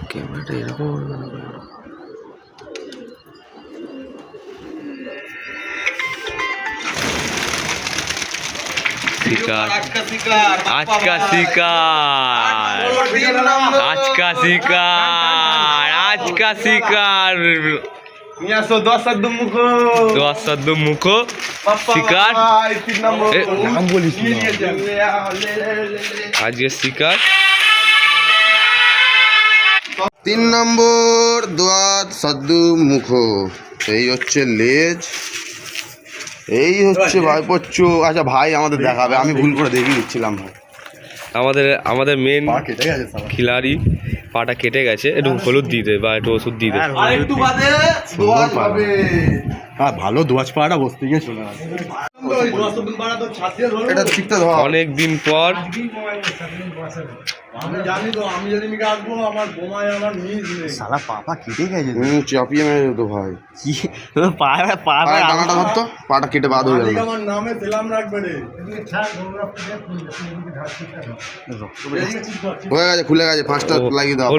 ক্যামেরাটা এরকম শিকার আজকা শিকার আজকা শিকার আজকা শিকার দশ মুখ শিকার নাম বলিস আজকে শিকার 3 নম্বর দোয়াত সাদ্দু মুখ। এই হচ্ছে লেজ, এই হচ্ছে ভাইপোচ্চু। আচ্ছা ভাই আমাদের দেখাবে, আমি ভুল করে দেখিয়ে দিচ্ছিলাম ভাই। আমাদের মেন খিলাড়ি পাটা কেটে গেছে, একটু হলুদ দিয়ে দে বা একটু ওষুধ দিয়ে দে। হ্যাঁ ভালো দোয়াজ পাড়াটা বসতে গিয়ে চলে গেছে। অনেক দিন পর সালা পাপা কেটে গেছে, চাপিয়ে মেরে যেত ভাই। ডানাটা ধরতো, পাটা কেটে বাদ হয়ে গেল। হয়ে গেছে, খুলে গেছে, 5টা লাগিয়ে দাও।